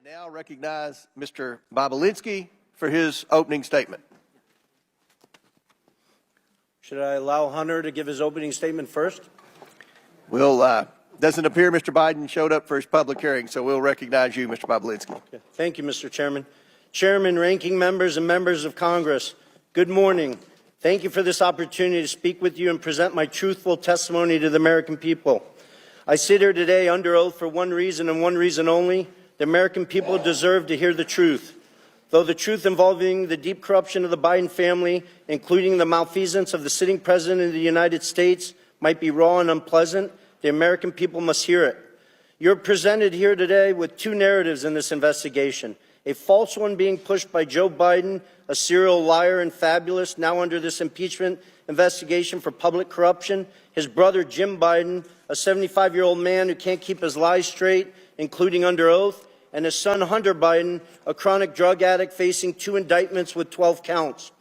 I now recognize Mr. Bobulinski for his opening statement. Should I allow Hunter to give his opening statement first? Doesn't appear Mr. Biden showed up for his public hearing, so we'll recognize you, Mr. Bobulinski. Thank you, Mr. Chairman. Chairman, ranking members, and members of Congress, good morning. Thank you for this opportunity to speak with you and present my truthful testimony to the American people. I sit here today under oath for one reason and one reason only. The American people deserve to hear the truth. Though the truth involving the deep corruption of the Biden family, including the malfeasance of the sitting president of the United States, might be raw and unpleasant, the American people must hear it. You're presented here today with two narratives in this investigation. A false one being pushed by Joe Biden, a serial liar and fabulous, now under this impeachment investigation for public corruption. His brother, Jim Biden, a 75-year-old man who can't keep his lies straight, including under oath. And his son, Hunter Biden, a chronic drug addict facing 2 indictments with 12 counts.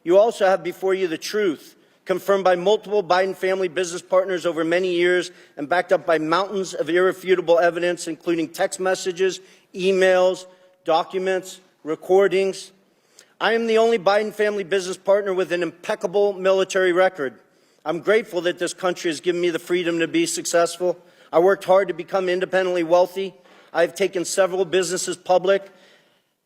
You also have before you the truth, confirmed by multiple Biden family business partners over many years and backed up by mountains of irrefutable evidence, including text messages, emails, documents, recordings. I am the only Biden family business partner with an impeccable military record. I'm grateful that this country has given me the freedom to be successful. I worked hard to become independently wealthy. I've taken several businesses public,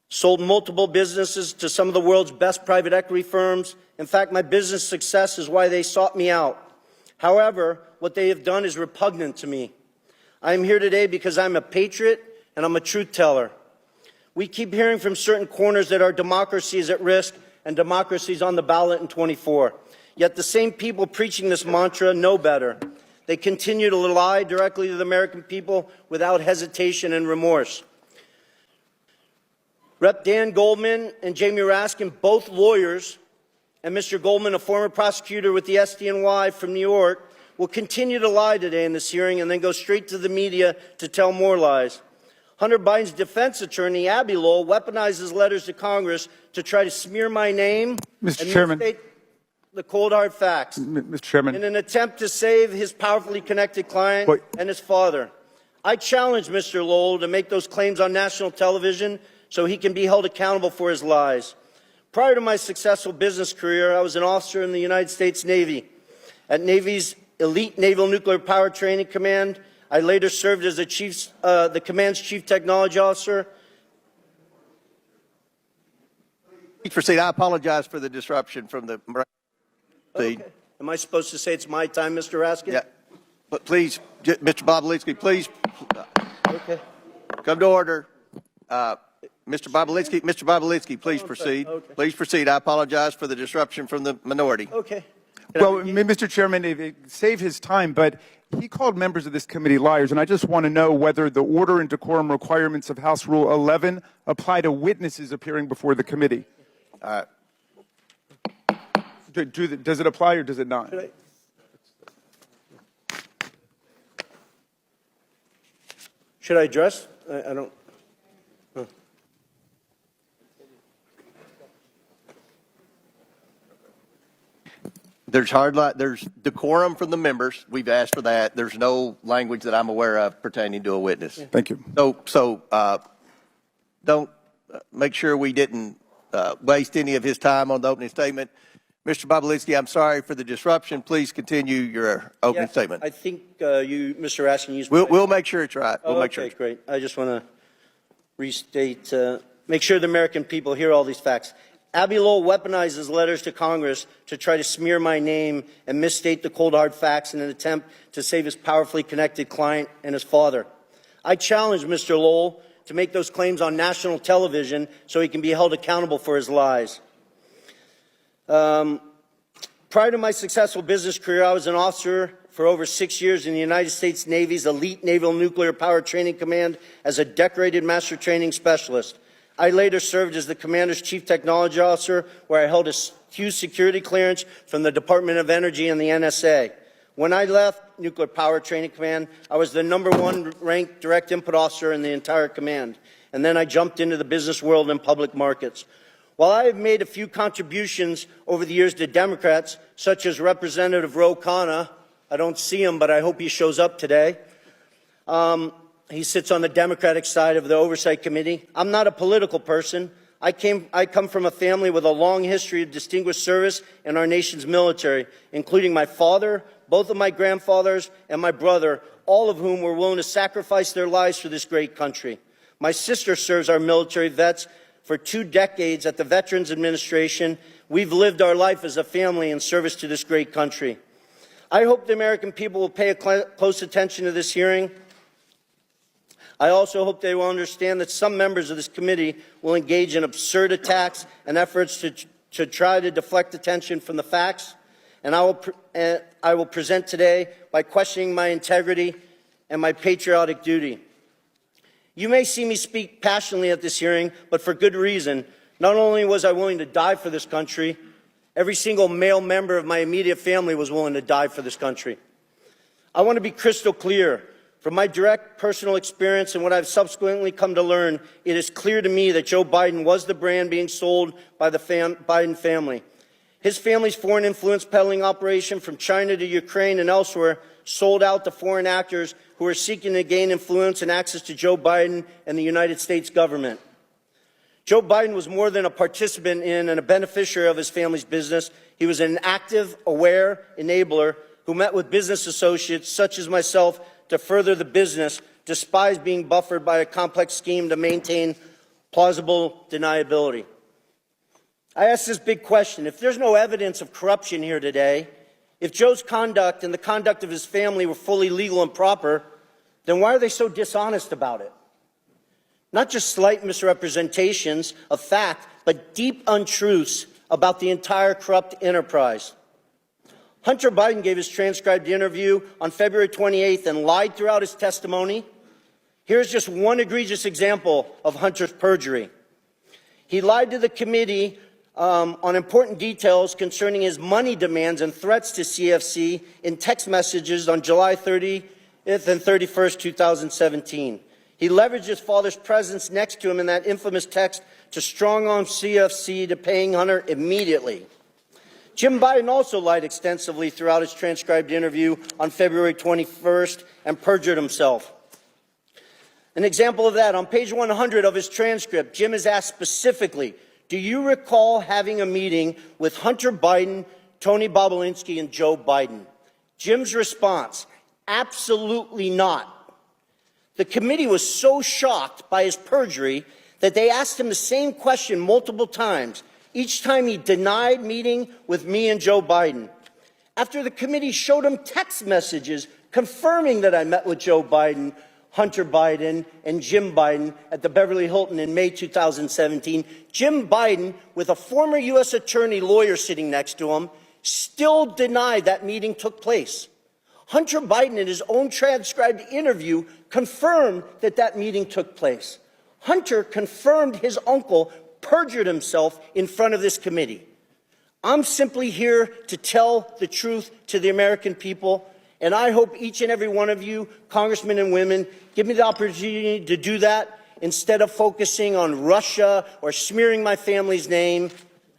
sold multiple businesses to some of the world's best private equity firms. In fact, my business success is why they sought me out. However, what they have done is repugnant to me. I am here today because I'm a patriot and I'm a truth teller. We keep hearing from certain corners that our democracy is at risk and democracy is on the ballot in 24. Yet the same people preaching this mantra know better. They continue to lie directly to the American people without hesitation and remorse. Rep. Dan Goldman and Jamie Raskin, both lawyers, and Mr. Goldman, a former prosecutor with the SDNY from New York, will continue to lie today in this hearing and then go straight to the media to tell more lies. Hunter Biden's defense attorney, Abby Lowell, weaponizes letters to Congress to try to smear my name Mr. Chairman. The cold hard facts. Mr. Chairman. In an attempt to save his powerfully connected client and his father. I challenge Mr. Lowell to make those claims on national television so he can be held accountable for his lies. Prior to my successful business career, I was an officer in the United States Navy. At Navy's elite Naval Nuclear Power Training Command, I later served as the command's chief technology officer. Please proceed. I apologize for the disruption from the feed. Okay. Am I supposed to say it's my time, Mr. Raskin? Yeah. But please, Mr. Bobulinski, please come to order. Mr. Bobulinski, please proceed. Okay. Please proceed. I apologize for the disruption from the minority. Okay. Well, Mr. Chairman, it saved his time, but he called members of this committee liars, and I just want to know whether the order and decorum requirements of House Rule 11 apply to witnesses appearing before the committee. Does it apply or does it not? Should I address? I don't. There's decorum from the members. We've asked for that. There's no language that I'm aware of pertaining to a witness. Thank you. So don't make sure we didn't waste any of his time on the opening statement. Mr. Bobulinski, I'm sorry for the disruption. Please continue your opening statement. I think you, Mr. Raskin, used. We'll make sure it's right. We'll okay, make sure. Great. I just want to restate, make sure the American people hear all these facts. Abby Lowell weaponizes letters to Congress to try to smear my name and misstate the cold hard facts in an attempt to save his powerfully connected client and his father. I challenge Mr. Lowell to make those claims on national television so he can be held accountable for his lies. Prior to my successful business career, I was an officer for over 6 years in the United States Navy's elite Naval Nuclear Power Training Command as a decorated master training specialist. I later served as the commander's chief technology officer, where I held a huge security clearance from the Department of Energy and the NSA. When I left Nuclear Power Training Command, I was the #1 ranked direct input officer in the entire command. And then I jumped into the business world and public markets. While I have made a few contributions over the years to Democrats, such as Representative Ro Khanna, I don't see him, but I hope he shows up today, He sits on the Democratic side of the Oversight Committee. I'm not a political person. I come from a family with a long history of distinguished service in our nation's military, including my father, both of my grandfathers, and my brother, all of whom were willing to sacrifice their lives for this great country. My sister serves our military vets for 2 decades at the Veterans Administration. We've lived our life as a family in service to this great country. I hope the American people will pay close attention to this hearing. I also hope they will understand that some members of this committee will engage in absurd attacks and efforts to try to deflect attention from the facts. And I will present today by questioning my integrity and my patriotic duty. You may see me speak passionately at this hearing, but for good reason. Not only was I willing to die for this country, every single male member of my immediate family was willing to die for this country. I want to be crystal clear. From my direct personal experience and what I've subsequently come to learn, it is clear to me that Joe Biden was the brand being sold by the Biden family. His family's foreign influence peddling operation from China to Ukraine and elsewhere sold out to foreign actors who are seeking to gain influence and access to Joe Biden and the United States government. Joe Biden was more than a participant in and a beneficiary of his family's business. He was an active, aware enabler who met with business associates such as myself to further the business, despite being buffered by a complex scheme to maintain plausible deniability. I ask this big question. If there's no evidence of corruption here today, if Joe's conduct and the conduct of his family were fully legal and proper, then why are they so dishonest about it? Not just slight misrepresentations of fact, but deep untruths about the entire corrupt enterprise. Hunter Biden gave his transcribed interview on February 28th and lied throughout his testimony. Here's just one egregious example of Hunter's perjury. He lied to the committee on important details concerning his money demands and threats to CFC in text messages on July 30th and 31st, 2017. He leveraged his father's presence next to him in that infamous text to strong-arm CFC to paying Hunter immediately. Jim Biden also lied extensively throughout his transcribed interview on February 21st and perjured himself. An example of that, on page 100 of his transcript, Jim is asked specifically, do you recall having a meeting with Hunter Biden, Tony Bobulinski, and Joe Biden? Jim's response, absolutely not. The committee was so shocked by his perjury that they asked him the same question multiple times. Each time he denied meeting with me and Joe Biden. After the committee showed him text messages confirming that I met with Joe Biden, Hunter Biden, and Jim Biden at the Beverly Hilton in May 2017, Jim Biden, with a former U.S. attorney lawyer sitting next to him, still denied that meeting took place. Hunter Biden, in his own transcribed interview, confirmed that that meeting took place. Hunter confirmed his uncle perjured himself in front of this committee. I'm simply here to tell the truth to the American people, and I hope each and every one of you, congressmen and women, give me the opportunity to do that instead of focusing on Russia or smearing my family's name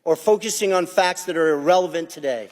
or focusing on facts that are irrelevant today.